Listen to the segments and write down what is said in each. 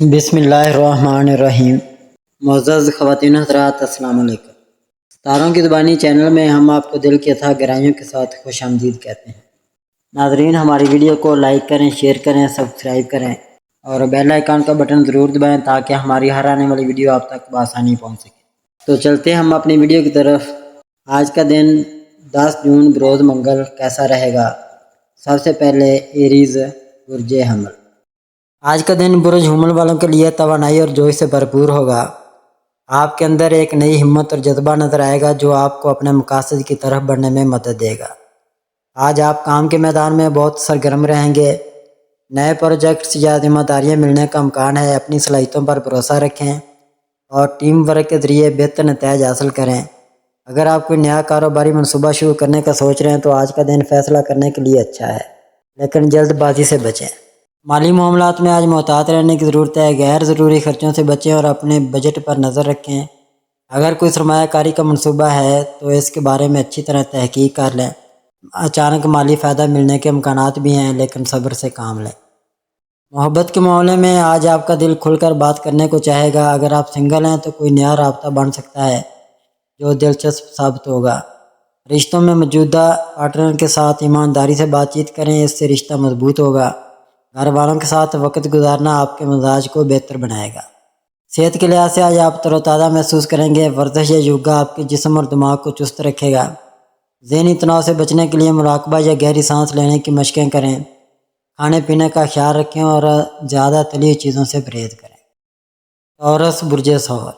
بسم اللہ الرحمن الرحیم۔ معزز خواتین حضرات، السلام علیکم۔ ستاروں کی زبانی چینل میں ہم آپ کو دل کی اتھاہ گہرائیوں کے ساتھ خوش آمدید کہتے ہیں۔ ناظرین، ہماری ویڈیو کو لائک کریں، شیئر کریں، سبسکرائب کریں اور بیل آئیکن کا بٹن ضرور دبائیں تاکہ ہماری ہر آنے والی ویڈیو آپ تک بآسانی پہنچ سکے۔ تو چلتے ہیں ہم اپنی ویڈیو کی طرف۔ آج کا دن 10 جون بروز منگل کیسا رہے گا؟ سب سے پہلے ایریز برج حمل۔ آج کا دن برج حمل والوں کے لیے توانائی اور جوش سے بھرپور ہوگا۔ آپ کے اندر ایک نئی ہمت اور جذبہ نظر آئے گا جو آپ کو اپنے مقاصد کی طرف بڑھنے میں مدد دے گا۔ آج آپ کام کے میدان میں بہت سرگرم رہیں گے۔ نئے پروجیکٹس یا ذمہ داریاں ملنے کا امکان ہے۔ اپنی صلاحیتوں پر بھروسہ رکھیں اور ٹیم ورک کے ذریعے بہتر نتائج حاصل کریں۔ اگر آپ کوئی نیا کاروباری منصوبہ شروع کرنے کا سوچ رہے ہیں تو آج کا دن فیصلہ کرنے کے لیے اچھا ہے، لیکن جلد بازی سے بچیں۔ مالی معاملات میں آج محتاط رہنے کی ضرورت ہے۔ غیر ضروری خرچوں سے بچیں اور اپنے بجٹ پر نظر رکھیں۔ اگر کوئی سرمایہ کاری کا منصوبہ ہے تو اس کے بارے میں اچھی طرح تحقیق کر لیں۔ اچانک مالی فائدہ ملنے کے امکانات بھی ہیں، لیکن صبر سے کام لیں۔ محبت کے معاملے میں آج آپ کا دل کھل کر بات کرنے کو چاہے گا۔ اگر آپ سنگل ہیں تو کوئی نیا رابطہ بن سکتا ہے جو دلچسپ ثابت ہوگا۔ رشتوں میں موجودہ پارٹنر کے ساتھ ایمانداری سے بات چیت کریں، اس سے رشتہ مضبوط ہوگا۔ گھر والوں کے ساتھ وقت گزارنا آپ کے مزاج کو بہتر بنائے گا۔ صحت کے لحاظ سے آج آپ تر و تازہ محسوس کریں گے۔ ورزش یا یوگا آپ کے جسم اور دماغ کو چست رکھے گا۔ ذہنی تناؤ سے بچنے کے لیے مراقبہ یا گہری سانس لینے کی مشقیں کریں۔ کھانے پینے کا خیال رکھیں اور زیادہ تلی چیزوں سے پرہیز کریں۔ ٹورس برج ثور۔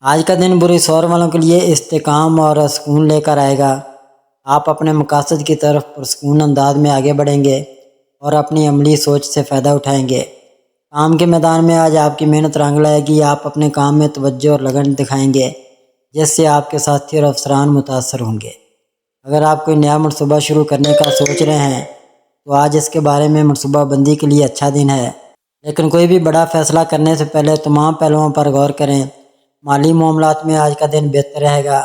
آج کا دن برج ثور والوں کے لیے استحکام اور سکون لے کر آئے گا۔ آپ اپنے مقاصد کی طرف پرسکون انداز میں آگے بڑھیں گے اور اپنی عملی سوچ سے فائدہ اٹھائیں گے۔ کام کے میدان میں آج آپ کی محنت رنگ لائے گی۔ آپ اپنے کام میں توجہ اور لگن دکھائیں گے، جس سے آپ کے ساتھی اور افسران متاثر ہوں گے۔ اگر آپ کوئی نیا منصوبہ شروع کرنے کا سوچ رہے ہیں تو آج اس کے بارے میں منصوبہ بندی کے لیے اچھا دن ہے، لیکن کوئی بھی بڑا فیصلہ کرنے سے پہلے تمام پہلوؤں پر غور کریں۔ مالی معاملات میں آج کا دن بہتر رہے گا۔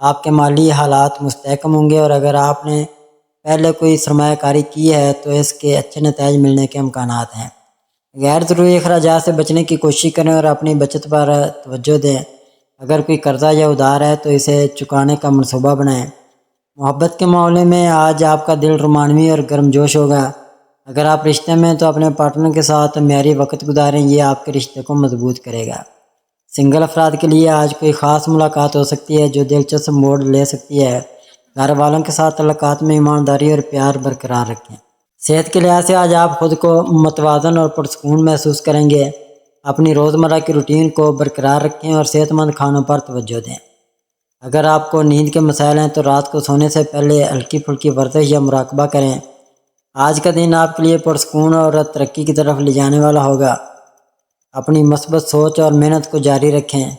آپ کے مالی حالات مستحکم ہوں گے اور اگر آپ نے پہلے کوئی سرمایہ کاری کی ہے تو اس کے اچھے نتائج ملنے کے امکانات ہیں۔ غیر ضروری اخراجات سے بچنے کی کوشش کریں اور اپنی بچت پر توجہ دیں۔ اگر کوئی قرضہ یا ادھار ہے تو اسے چکانے کا منصوبہ بنائیں۔ محبت کے معاملے میں آج آپ کا دل رومانوی اور گرمجوش ہوگا۔ اگر آپ رشتے میں تو اپنے پارٹنر کے ساتھ معیاری وقت گزاریں، یہ آپ کے رشتے کو مضبوط کرے گا۔ سنگل افراد کے لیے آج کوئی خاص ملاقات ہو سکتی ہے جو دلچسپ موڑ لے سکتی ہے۔ گھر والوں کے ساتھ تعلقات میں ایمانداری اور پیار برقرار رکھیں۔ صحت کے لحاظ سے آج آپ خود کو متوازن اور پرسکون محسوس کریں گے۔ اپنی روزمرہ کی روٹین کو برقرار رکھیں اور صحت مند کھانوں پر توجہ دیں۔ اگر آپ کو نیند کے مسائل ہیں تو رات کو سونے سے پہلے ہلکی پھلکی ورزش یا مراقبہ کریں۔ آج کا دن آپ کے لیے پرسکون اور ترقی کی طرف لے جانے والا ہوگا۔ اپنی مثبت سوچ اور محنت کو جاری رکھیں۔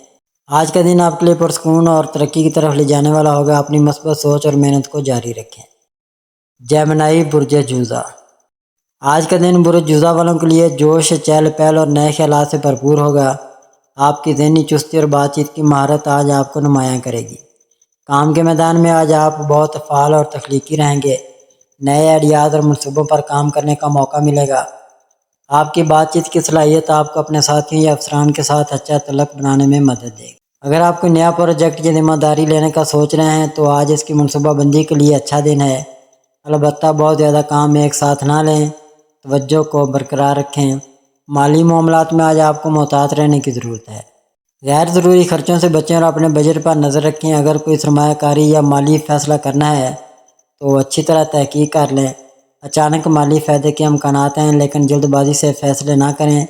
آج کا دن آپ کے لیے پرسکون اور ترقی کی طرف لے جانے والا ہوگا۔ اپنی مثبت سوچ اور محنت کو جاری رکھیں۔ جیمنائی برج جوزا۔ آج کا دن برج جوزا والوں کے لیے جوش، چہل پہل اور نئے خیالات سے بھرپور ہوگا۔ آپ کی ذہنی چستی اور بات چیت کی مہارت آج آپ کو نمایاں کرے گی۔ کام کے میدان میں آج آپ بہت فعال اور تخلیقی رہیں گے۔ نئے آئیڈیاز اور منصوبوں پر کام کرنے کا موقع ملے گا۔ آپ کی بات چیت کی صلاحیت آپ کو اپنے ساتھیوں یا افسران کے ساتھ اچھا تعلق بنانے میں مدد دے گی۔ اگر آپ کوئی نیا پروجیکٹ یا ذمہ داری لینے کا سوچ رہے ہیں تو آج اس کی منصوبہ بندی کے لیے اچھا دن ہے۔ البتہ بہت زیادہ کام ایک ساتھ نہ لیں۔ توجہ کو برقرار رکھیں۔ مالی معاملات میں آج آپ کو محتاط رہنے کی ضرورت ہے۔ غیر ضروری خرچوں سے بچیں اور اپنے بجٹ پر نظر رکھیں۔ اگر کوئی سرمایہ کاری یا مالی فیصلہ کرنا ہے تو اچھی طرح تحقیق کر لیں۔ اچانک مالی فائدے کے امکانات ہیں، لیکن جلد بازی سے فیصلے نہ کریں۔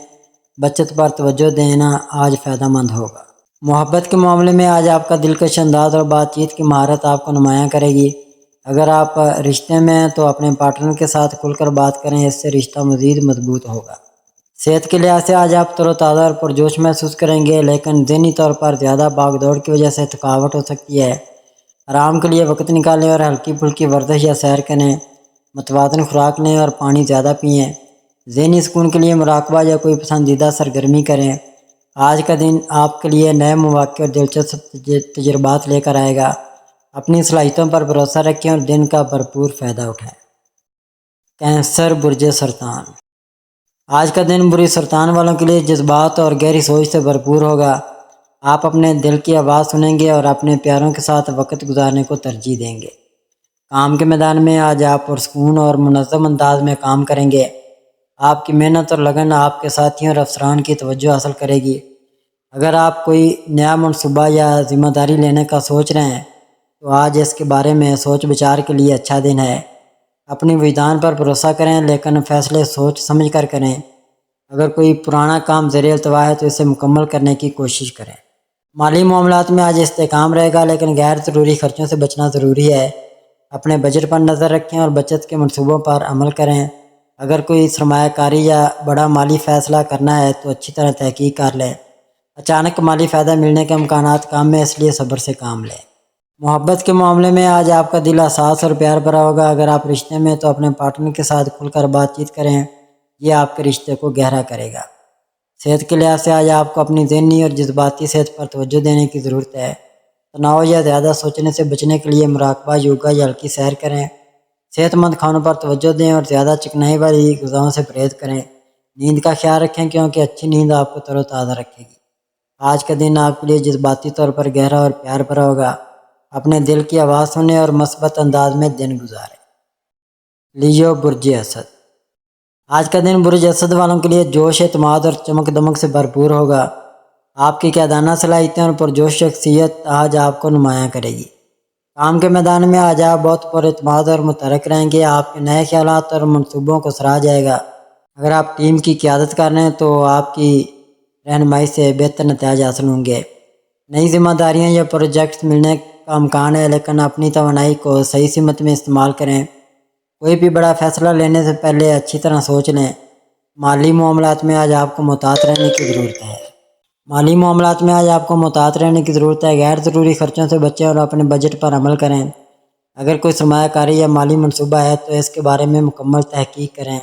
بچت پر توجہ دینا آج فائدہ مند ہوگا۔ محبت کے معاملے میں آج آپ کا دلکش انداز اور بات چیت کی مہارت آپ کو نمایاں کرے گی۔ اگر آپ رشتے میں ہیں تو اپنے پارٹنر کے ساتھ کھل کر بات کریں، اس سے رشتہ مزید مضبوط ہوگا۔ صحت کے لحاظ سے آج آپ تر و تازہ اور پرجوش محسوس کریں گے، لیکن ذہنی طور پر زیادہ بھاگ دوڑ کی وجہ سے تھکاوٹ ہو سکتی ہے۔ آرام کے لیے وقت نکالیں اور ہلکی پھلکی ورزش یا سیر کریں۔ متوازن خوراک لیں اور پانی زیادہ پئیں۔ ذہنی سکون کے لیے مراقبہ یا کوئی پسندیدہ سرگرمی کریں۔ آج کا دن آپ کے لیے نئے مواقع اور دلچسپ تجربات لے کر آئے گا۔ اپنی صلاحیتوں پر بھروسہ رکھیں اور دن کا بھرپور فائدہ اٹھائیں۔ کینسر برج سرطان۔ آج کا دن بری سرطان والوں کے لیے جذبات اور گہری سوچ سے بھرپور ہوگا۔ آپ اپنے دل کی آواز سنیں گے اور اپنے پیاروں کے ساتھ وقت گزارنے کو ترجیح دیں گے۔ کام کے میدان میں آج آپ پرسکون اور منظم انداز میں کام کریں گے۔ آپ کی محنت اور لگن آپ کے ساتھیوں اور افسران کی توجہ حاصل کرے گی۔ اگر آپ کوئی نیا منصوبہ یا ذمہ داری لینے کا سوچ رہے ہیں تو آج اس کے بارے میں سوچ بچار کے لیے اچھا دن ہے۔ اپنی وجدان پر بھروسہ کریں لیکن فیصلے سوچ سمجھ کر کریں۔ اگر کوئی پرانا کام زیر التوا ہے تو اسے مکمل کرنے کی کوشش کریں۔ مالی معاملات میں آج استحکام رہے گا لیکن غیر ضروری خرچوں سے بچنا ضروری ہے۔ اپنے بجٹ پر نظر رکھیں اور بچت کے منصوبوں پر عمل کریں۔ اگر کوئی سرمایہ کاری یا بڑا مالی فیصلہ کرنا ہے تو اچھی طرح تحقیق کر لیں۔ اچانک مالی فائدہ ملنے کے امکانات کم ہیں، اس لیے صبر سے کام لیں۔ محبت کے معاملے میں آج آپ کا دل حساس اور پیار بھرا ہوگا۔ اگر آپ رشتے میں تو اپنے پارٹنر کے ساتھ کھل کر بات چیت کریں، یہ آپ کے رشتے کو گہرا کرے گا۔ صحت کے لحاظ سے آج آپ کو اپنی ذہنی اور جذباتی صحت پر توجہ دینے کی ضرورت ہے۔ تناؤ یا زیادہ سوچنے سے بچنے کے لیے مراقبہ، یوگا یا ہلکی سیر کریں۔ صحت مند کھانوں پر توجہ دیں اور زیادہ چکنائی والی غذاؤں سے پرہیز کریں۔ نیند کا خیال رکھیں کیونکہ اچھی نیند آپ کو تر و تازہ رکھے گی۔ آج کا دن آپ کے لیے جذباتی طور پر گہرا اور پیار بھرا ہوگا۔ اپنے دل کی آواز سنیں اور مثبت انداز میں دن گزاریں۔ لیو برج اسد۔ آج کا دن برج اسد والوں کے لیے جوش، اعتماد اور چمک دمک سے بھرپور ہوگا۔ آپ کی قیادانہ صلاحیتیں اور پرجوش شخصیت آج آپ کو نمایاں کرے گی۔ کام کے میدان میں آج آپ بہت پر اعتماد اور متحرک رہیں گے۔ آپ کے نئے خیالات اور منصوبوں کو سراہا جائے گا۔ اگر آپ ٹیم کی قیادت کر رہے ہیں تو آپ کی رہنمائی سے بہتر نتائج حاصل ہوں گے۔ نئی ذمہ داریاں یا پروجیکٹس ملنے کا امکان ہے لیکن اپنی توانائی کو صحیح سمت میں استعمال کریں۔ کوئی بھی بڑا فیصلہ لینے سے پہلے اچھی طرح سوچ لیں۔ مالی معاملات میں آج آپ کو محتاط رہنے کی ضرورت ہے۔ غیر ضروری خرچوں سے بچیں اور اپنے بجٹ پر عمل کریں۔ اگر کوئی سرمایہ کاری یا مالی منصوبہ ہے تو اس کے بارے میں مکمل تحقیق کریں۔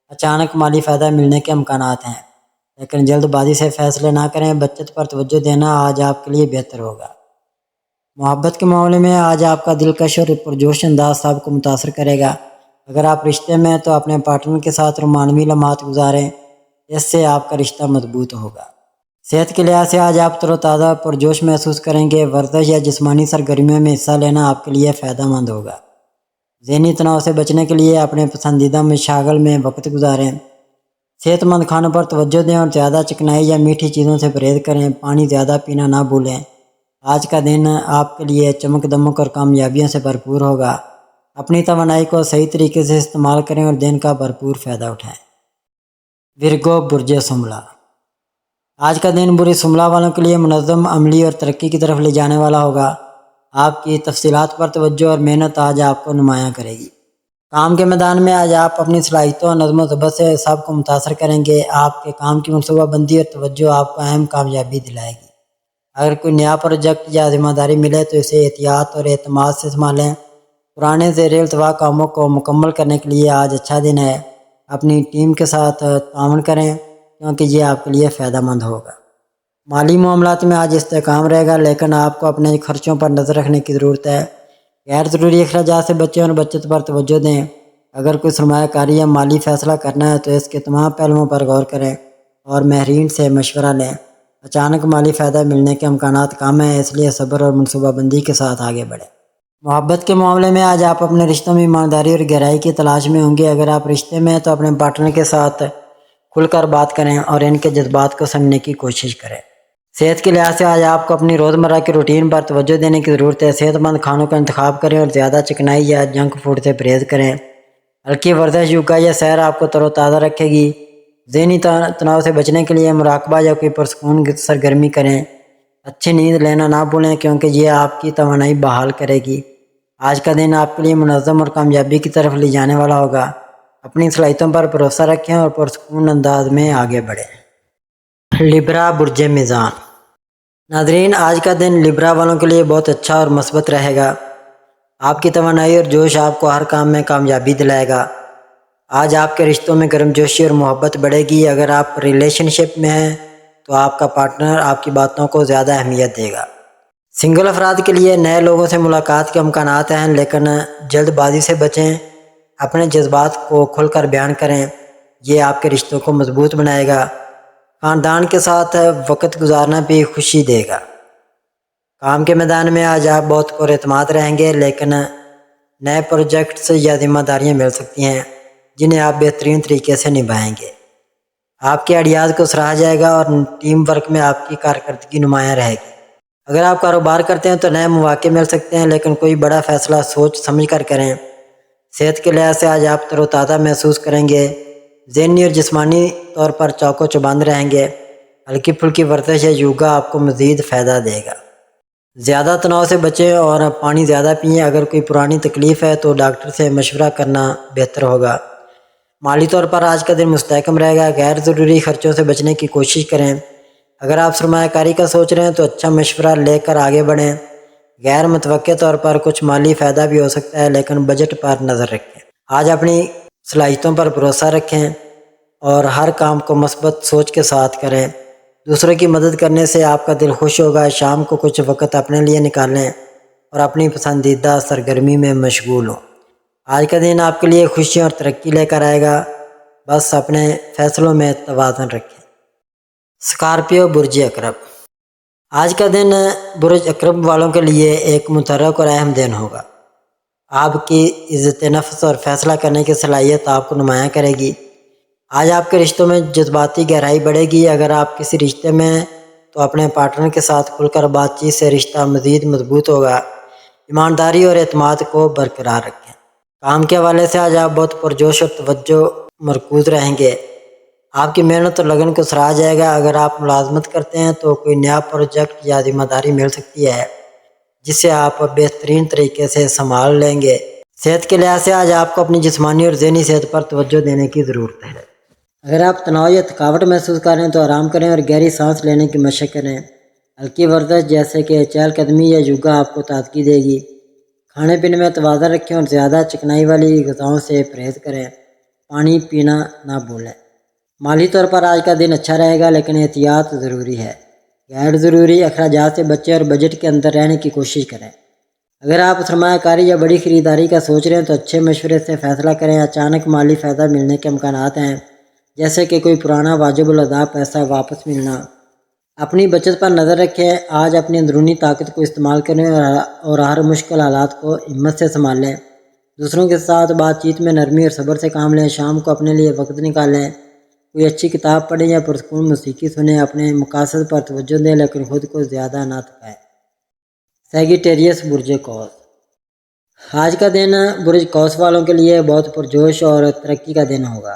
اچانک مالی فائدہ ملنے کے امکانات ہیں لیکن جلد بازی سے فیصلے نہ کریں۔ بچت پر توجہ دینا آج آپ کے لیے بہتر ہوگا۔ محبت کے معاملے میں آج آپ کا دلکش اور پرجوش انداز سب کو متاثر کرے گا۔ اگر آپ رشتے میں ہیں تو اپنے پارٹنر کے ساتھ رومانوی لمحات گزاریں، اس سے آپ کا رشتہ مضبوط ہوگا۔ صحت کے لحاظ سے آج آپ تر و تازہ پرجوش محسوس کریں گے۔ ورزش یا جسمانی سرگرمیوں میں حصہ لینا آپ کے لیے فائدہ مند ہوگا۔ ذہنی تناؤ سے بچنے کے لیے اپنے پسندیدہ مشاغل میں وقت گزاریں۔ صحت مند کھانوں پر توجہ دیں اور زیادہ چکنائی یا میٹھی چیزوں سے پرہیز کریں۔ پانی زیادہ پینا نہ بھولیں۔ آج کا دن آپ کے لیے چمک دمک اور کامیابیوں سے بھرپور ہوگا۔ اپنی توانائی کو صحیح طریقے سے استعمال کریں اور دن کا بھرپور فائدہ اٹھائیں۔ ورگو برج شملہ۔ آج کا دن بری شملہ والوں کے لیے منظم، عملی اور ترقی کی طرف لے جانے والا ہوگا۔ آپ کی تفصیلات پر توجہ اور محنت آج آپ کو نمایاں کرے گی۔ کام کے میدان میں آج آپ اپنی صلاحیتوں اور نظم و ضبط سے سب کو متاثر کریں گے۔ آپ کے کام کی منصوبہ بندی اور توجہ آپ کو اہم کامیابی دلائے گی۔ اگر کوئی نیا پروجیکٹ یا ذمہ داری ملے تو اسے احتیاط اور اعتماد سے سنبھالیں۔ پرانے زیر التوا کاموں کو مکمل کرنے کے لیے آج اچھا دن ہے۔ اپنی ٹیم کے ساتھ تعاون کریں کیونکہ یہ آپ کے لیے فائدہ مند ہوگا۔ مالی معاملات میں آج استحکام رہے گا لیکن آپ کو اپنے خرچوں پر نظر رکھنے کی ضرورت ہے۔ غیر ضروری اخراجات سے بچیں اور بچت پر توجہ دیں۔ اگر کوئی سرمایہ کاری یا مالی فیصلہ کرنا ہے تو اس کے تمام پہلوؤں پر غور کریں اور ماہرین سے مشورہ لیں۔ اچانک مالی فائدہ ملنے کے امکانات کم ہیں، اس لیے صبر اور منصوبہ بندی کے ساتھ آگے بڑھیں۔ محبت کے معاملے میں آج آپ اپنے رشتوں میں ایمانداری اور گہرائی کی تلاش میں ہوں گے۔ اگر آپ رشتے میں ہیں تو اپنے پارٹنر کے ساتھ کھل کر بات کریں اور ان کے جذبات کو سمجھنے کی کوشش کریں۔ صحت کے لحاظ سے آج آپ کو اپنی روزمرہ کی روٹین پر توجہ دینے کی ضرورت ہے۔ صحت مند کھانوں کا انتخاب کریں اور زیادہ چکنائی یا جنک فوڈ سے پرہیز کریں۔ ہلکی ورزش، یوگا یا سیر آپ کو تر و تازہ رکھے گی۔ ذہنی تناؤ سے بچنے کے لیے مراقبہ یا کوئی پرسکون سرگرمی کریں۔ اچھی نیند لینا نہ بھولیں کیونکہ یہ آپ کی توانائی بحال کرے گی۔ آج کا دن آپ کے لیے منظم اور کامیابی کی طرف لے جانے والا ہوگا۔ اپنی صلاحیتوں پر بھروسہ رکھیں اور پرسکون انداز میں آگے بڑھیں۔ لیبرا برج میزان۔ ناظرین، آج کا دن لیبرا والوں کے لیے بہت اچھا اور مثبت رہے گا۔ آپ کی توانائی اور جوش آپ کو ہر کام میں کامیابی دلائے گا۔ آج آپ کے رشتوں میں گرمجوشی اور محبت بڑھے گی۔ اگر آپ ریلیشن شپ میں ہیں تو آپ کا پارٹنر آپ کی باتوں کو زیادہ اہمیت دے گا۔ سنگل افراد کے لیے نئے لوگوں سے ملاقات کے امکانات ہیں لیکن جلد بازی سے بچیں۔ اپنے جذبات کو کھل کر بیان کریں۔ یہ آپ کے رشتوں کو مضبوط بنائے گا۔ خاندان کے ساتھ وقت گزارنا بھی خوشی دے گا۔ کام کے میدان میں آج آپ بہت پر اعتماد رہیں گے، لیکن نئے پروجیکٹس یا ذمہ داریاں مل سکتی ہیں جنہیں آپ بہترین طریقے سے نبھائیں گے۔ آپ کے آئیڈیاز کو سراہا جائے گا اور ٹیم ورک میں آپ کی کارکردگی نمایاں رہے گی۔ اگر آپ کاروبار کرتے ہیں تو نئے مواقع مل سکتے ہیں، لیکن کوئی بڑا فیصلہ سوچ سمجھ کر کریں۔ صحت کے لحاظ سے آج آپ تر و تازہ محسوس کریں گے، ذہنی اور جسمانی طور پر چوک و چوبند رہیں گے۔ ہلکی پھلکی ورزش یا یوگا آپ کو مزید فائدہ دے گا۔ زیادہ تناؤ سے بچیں اور پانی زیادہ پئیں۔ اگر کوئی پرانی تکلیف ہے تو ڈاکٹر سے مشورہ کرنا بہتر ہوگا۔ مالی طور پر آج کا دن مستحکم رہے گا۔ غیر ضروری خرچوں سے بچنے کی کوشش کریں۔ اگر آپ سرمایہ کاری کا سوچ رہے ہیں تو اچھا مشورہ لے کر آگے بڑھیں۔ غیر متوقع طور پر کچھ مالی فائدہ بھی ہو سکتا ہے، لیکن بجٹ پر نظر رکھیں۔ آج اپنی صلاحیتوں پر بھروسہ رکھیں اور ہر کام کو مثبت سوچ کے ساتھ کریں۔ دوسروں کی مدد کرنے سے آپ کا دل خوش ہوگا۔ شام کو کچھ وقت اپنے لیے نکالیں اور اپنی پسندیدہ سرگرمی میں مشغول ہوں۔ آج کا دن آپ کے لیے خوشی اور ترقی لے کر آئے گا، بس اپنے فیصلوں میں توازن رکھیں۔ اسکارپیو برج عقرب، آج کا دن برج عقرب والوں کے لیے ایک متحرک اور اہم دن ہوگا۔ آپ کی عزت نفس اور فیصلہ کرنے کی صلاحیت آپ کو نمایاں کرے گی۔ آج آپ کے رشتوں میں جذباتی گہرائی بڑھے گی۔ اگر آپ کسی رشتے میں ہیں تو اپنے پارٹنر کے ساتھ کھل کر بات چیت سے رشتہ مزید مضبوط ہوگا۔ ایمانداری اور اعتماد کو برقرار رکھیں۔ کام کے حوالے سے آج آپ بہت پرجوش اور توجہ مرکوز رہیں گے۔ آپ کی محنت اور لگن کو سراہا جائے گا۔ اگر آپ ملازمت کرتے ہیں تو کوئی نیا پروجیکٹ یا ذمہ داری مل سکتی ہے جسے آپ بہترین طریقے سے سنبھال لیں گے۔ صحت کے لحاظ سے آج آپ کو اپنی جسمانی اور ذہنی صحت پر توجہ دینے کی ضرورت ہے۔ اگر آپ تناؤ یا تھکاوٹ محسوس کر رہے ہیں تو آرام کریں اور گہری سانس لینے کی مشق کریں۔ ہلکی ورزش جیسے کہ چہل قدمی یا یوگا آپ کو تازگی دے گی۔ کھانے پینے میں توازن رکھیں اور زیادہ چکنائی والی غذاؤں سے پرہیز کریں۔ پانی پینا نہ بھولیں۔ مالی طور پر آج کا دن اچھا رہے گا، لیکن احتیاط ضروری ہے۔ غیر ضروری اخراجات سے بچیں اور بجٹ کے اندر رہنے کی کوشش کریں۔ اگر آپ سرمایہ کاری یا بڑی خریداری کا سوچ رہے ہیں تو اچھے مشورے سے فیصلہ کریں۔ اچانک مالی فائدہ ملنے کے امکانات ہیں، جیسے کہ کوئی پرانا واجب الادا پیسہ واپس ملنا۔ اپنی بچت پر نظر رکھیں۔ آج اپنی اندرونی طاقت کو استعمال کریں اور ہر مشکل حالات کو ہمت سے سنبھال لیں۔ دوسروں کے ساتھ بات چیت میں نرمی اور صبر سے کام لیں۔ شام کو اپنے لیے وقت نکالیں۔ کوئی اچھی کتاب پڑھیں یا پرسکون موسیقی سنیں۔ اپنے مقاصد پر توجہ دیں، لیکن خود کو زیادہ نہ تھکائیں۔ سیگیٹیریس برج قوس، آج کا دن برج قوس والوں کے لیے بہت پرجوش اور ترقی کا دن ہوگا۔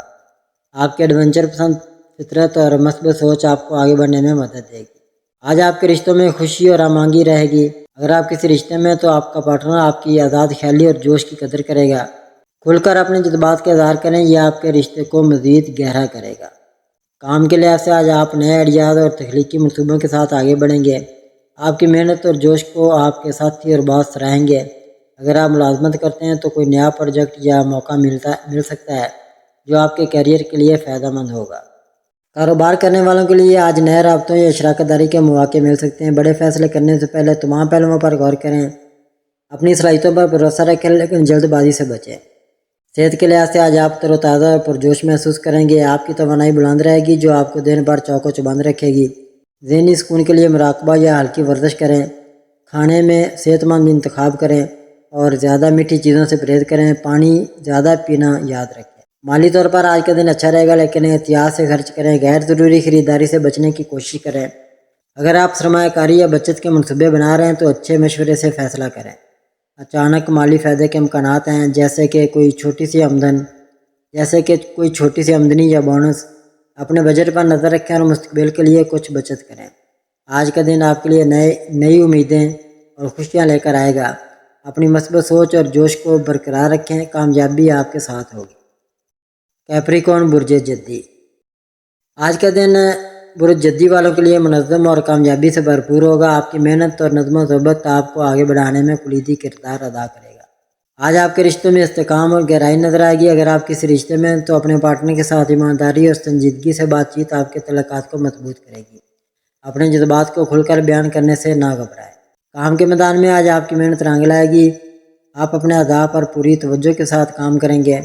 آپ کے ایڈونچر پسند فطرت اور مثبت سوچ آپ کو آگے بڑھنے میں مدد دے گی۔ آج آپ کے رشتوں میں خوشی اور ہم آہنگی رہے گی۔ اگر آپ کسی رشتے میں ہیں تو آپ کا پارٹنر آپ کی آزاد خیالی اور جوش کی قدر کرے گا۔ کھل کر اپنے جذبات کا اظہار کریں، یہ آپ کے رشتے کو مزید گہرا کرے گا۔ کام کے لحاظ سے آج آپ نئے آئیڈیاز اور تخلیقی منصوبوں کے ساتھ آگے بڑھیں گے۔ آپ کی محنت اور جوش کو آپ کے ساتھی اور باس سراہیں گے۔ اگر آپ ملازمت کرتے ہیں تو کوئی نیا پروجیکٹ یا موقع مل سکتا ہے جو آپ کے کیریئر کے لیے فائدہ مند ہوگا۔ کاروبار کرنے والوں کے لیے آج نئے رابطوں یا شراکت داری کے مواقع مل سکتے ہیں۔ بڑے فیصلے کرنے سے پہلے تمام پہلوؤں پر غور کریں۔ اپنی صلاحیتوں پر بھروسہ رکھیں، لیکن جلد بازی سے بچیں۔ صحت کے لحاظ سے آج آپ تر و تازہ اور پرجوش محسوس کریں گے۔ آپ کی توانائی بلند رہے گی، جو آپ کو دن بھر چوک و چوبند رکھے گی۔ ذہنی سکون کے لیے مراقبہ یا ہلکی ورزش کریں۔ کھانے میں صحت مند انتخاب کریں اور زیادہ میٹھی چیزوں سے پرہیز کریں۔ پانی زیادہ پینا یاد رکھیں۔ مالی طور پر آج کا دن اچھا رہے گا، لیکن احتیاط سے خرچ کریں۔ غیر ضروری خریداری سے بچنے کی کوشش کریں۔ اگر آپ سرمایہ کاری یا بچت کے منصوبے بنا رہے ہیں تو اچھے مشورے سے فیصلہ کریں۔ اچانک مالی فائدے کے امکانات ہیں، جیسے کہ کوئی چھوٹی سی آمدنی یا بونس۔ اپنے بجٹ پر نظر رکھیں اور مستقبل کے لیے کچھ بچت کریں۔ آج کا دن آپ کے لیے نئی امیدیں اور خوشیاں لے کر آئے گا۔ اپنی مثبت سوچ اور جوش کو برقرار رکھیں، کامیابی آپ کے ساتھ ہوگی۔ کیپریکارن برج جدی، آج کا دن برج جدی والوں کے لیے منظم اور کامیابی سے بھرپور ہوگا۔ آپ کی محنت اور نظم و ضبط آپ کو آگے بڑھانے میں کلیدی کردار ادا کرے گا۔ آج آپ کے رشتوں میں استحکام اور گہرائی نظر آئے گی۔ اگر آپ کسی رشتے میں ہیں تو اپنے پارٹنر کے ساتھ ایمانداری اور سنجیدگی سے بات چیت آپ کے تعلقات کو مضبوط کرے گی۔ اپنے جذبات کو کھل کر بیان کرنے سے نہ گھبرائیں۔ کام کے میدان میں آج آپ کی محنت رنگ لائے گی۔ آپ اپنے اہداف پر پوری توجہ کے ساتھ کام کریں گے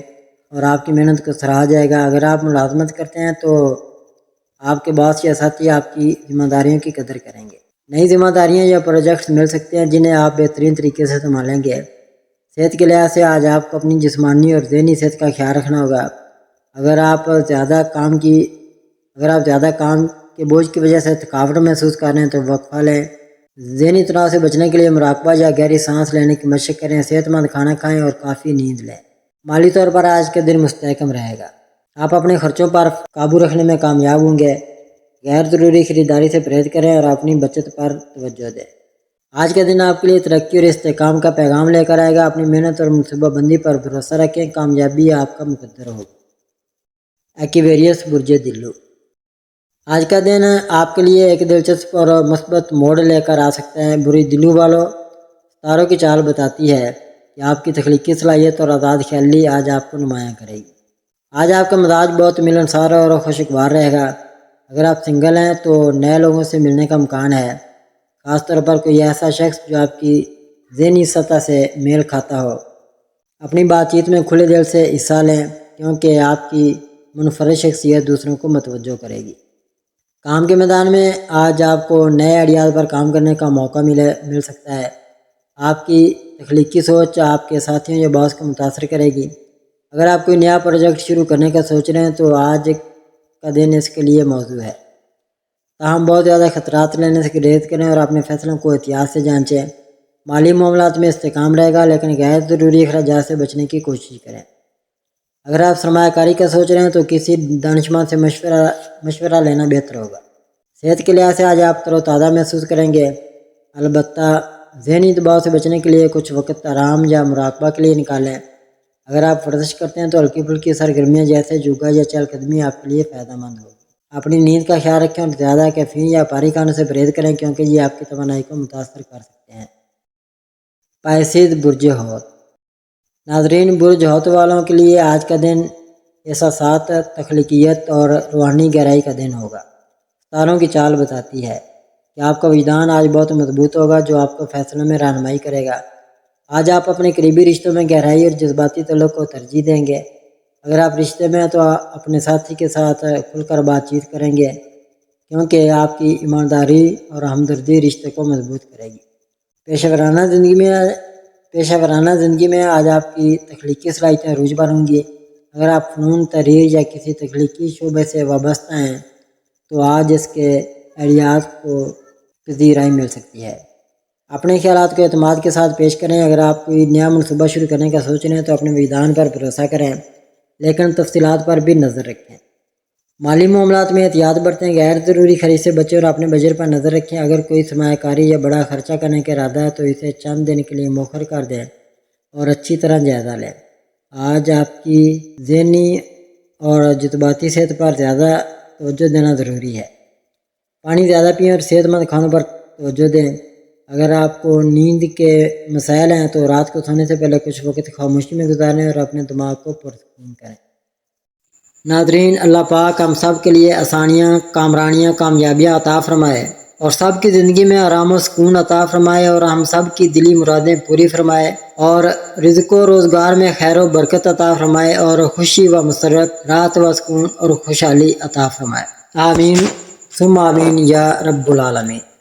اور آپ کی محنت کو سراہا جائے گا۔ اگر آپ ملازمت کرتے ہیں تو آپ کے باس یا ساتھی آپ کی ذمہ داریوں کی قدر کریں گے۔ نئی ذمہ داریاں یا پروجیکٹس مل سکتے ہیں جنہیں آپ بہترین طریقے سے سنبھالیں گے۔ صحت کے لحاظ سے آج آپ کو اپنی جسمانی اور ذہنی صحت کا خیال رکھنا ہوگا۔ اگر آپ زیادہ کام کے بوجھ کی وجہ سے تھکاوٹ محسوس کر رہے ہیں تو وقفہ لیں۔ ذہنی تناؤ سے بچنے کے لیے مراقبہ یا گہری سانس لینے کی مشق کریں، صحت مند کھانا کھائیں اور کافی نیند لیں۔ مالی طور پر آج کا دن مستحکم رہے گا۔ آپ اپنے خرچوں پر قابو رکھنے میں کامیاب ہوں گے۔ غیر ضروری خریداری سے پرہیز کریں اور اپنی بچت پر توجہ دیں۔ آج کا دن آپ کے لیے ترقی اور استحکام کا پیغام لے کر آئے گا۔ اپنی محنت اور منصوبہ بندی پر بھروسہ رکھیں، کامیابی آپ کا مقدر ہوگی۔ ایکویریس برج دلو، آج کا دن آپ کے لیے ایک دلچسپ اور مثبت موڑ لے کر آ سکتا ہے۔ بری دلو والوں، ستاروں کی چال بتاتی ہے کہ آپ کی تخلیقی صلاحیت اور آزاد خیالی آج آپ کو نمایاں کرے گی۔ آج آپ کا مزاج بہت ملنسار اور خوشگوار رہے گا۔ اگر آپ سنگل ہیں تو نئے لوگوں سے ملنے کا امکان ہے، خاص طور پر کوئی ایسا شخص جو آپ کی ذہنی سطح سے میل کھاتا ہو۔ اپنی بات چیت میں کھلے دل سے حصہ لیں کیونکہ آپ کی منفرد شخصیت دوسروں کو متوجہ کرے گی۔ کام کے میدان میں آج آپ کو نئے آئیڈیاز پر کام کرنے کا موقع مل سکتا ہے۔ آپ کی تخلیقی سوچ آپ کے ساتھیوں یا باس کو متاثر کرے گی۔ اگر آپ کوئی نیا پروجیکٹ شروع کرنے کا سوچ رہے ہیں تو آج کا دن اس کے لیے موزوں ہے۔ تاہم بہت زیادہ خطرات لینے سے گریز کریں اور اپنے فیصلوں کو احتیاط سے جانچیں۔ مالی معاملات میں استحکام رہے گا لیکن غیر ضروری اخراجات سے بچنے کی کوشش کریں۔ اگر آپ سرمایہ کاری کا سوچ رہے ہیں تو کسی دانشمند سے مشورہ لینا بہتر ہوگا۔ صحت کے لحاظ سے آج آپ تر و تازہ محسوس کریں گے، البتہ ذہنی دباؤ سے بچنے کے لیے کچھ وقت آرام یا مراقبہ کے لیے نکالیں۔ اگر آپ ورزش کرتے ہیں تو ہلکی پھلکی سرگرمیاں جیسے یوگا یا چہل قدمی آپ کے لیے فائدہ مند ہوگی۔ اپنی نیند کا خیال رکھیں اور زیادہ کیفین یا پاری کھانے سے پرہیز کریں کیونکہ یہ آپ کی توانائی کو متاثر کر سکتے ہیں۔ پائسیز برج حوت، ناظرین برج حوت والوں کے لیے آج کا دن احساسات، تخلیقیت اور روحانی گہرائی کا دن ہوگا۔ ستاروں کی چال بتاتی ہے کہ آپ کا وجدان آج بہت مضبوط ہوگا جو آپ کو فیصلوں میں رہنمائی کرے گا۔ آج آپ اپنے قریبی رشتوں میں گہرائی اور جذباتی تعلق کو ترجیح دیں گے۔ اگر آپ رشتے میں ہیں تو اپنے ساتھی کے ساتھ کھل کر بات چیت کریں گے کیونکہ آپ کی ایمانداری اور ہمدردی رشتے کو مضبوط کرے گی۔ پیشہ ورانہ زندگی میں آج آپ کی تخلیقی صلاحیتیں عروج پر ہوں گی۔ اگر آپ فنون، تحریر یا کسی تخلیقی شعبے سے وابستہ ہیں تو آج اس کے آئیڈیاز کو پذیرائی مل سکتی ہے۔ اپنے خیالات کو اعتماد کے ساتھ پیش کریں۔ اگر آپ کوئی نیا منصوبہ شروع کرنے کا سوچ رہے ہیں تو اپنے وجدان پر بھروسہ کریں لیکن تفصیلات پر بھی نظر رکھیں۔ مالی معاملات میں احتیاط برتیں، غیر ضروری خرید سے بچیں اور اپنے بجٹ پر نظر رکھیں۔ اگر کوئی سرمایہ کاری یا بڑا خرچہ کرنے کا ارادہ ہے تو اسے چند دن کے لیے مؤخر کر دیں اور اچھی طرح جائزہ لیں۔ آج آپ کی ذہنی اور جذباتی صحت پر زیادہ توجہ دینا ضروری ہے۔ پانی زیادہ پئیں اور صحت مند کھانوں پر توجہ دیں۔ اگر آپ کو نیند کے مسائل ہیں تو رات کو سونے سے پہلے کچھ وقت خاموشی میں گزاریں اور اپنے دماغ کو پرسکون کریں۔ ناظرین، اللہ پاک ہم سب کے لیے آسانیاں، کامرانیاں، کامیابیاں عطا فرمائے اور سب کی زندگی میں آرام و سکون عطا فرمائے اور ہم سب کی دلی مرادیں پوری فرمائے اور رزق و روزگار میں خیر و برکت عطا فرمائے اور خوشی و مسرت، راحت و سکون اور خوشحالی عطا فرمائے۔ آمین ثم آمین یا رب العالمین۔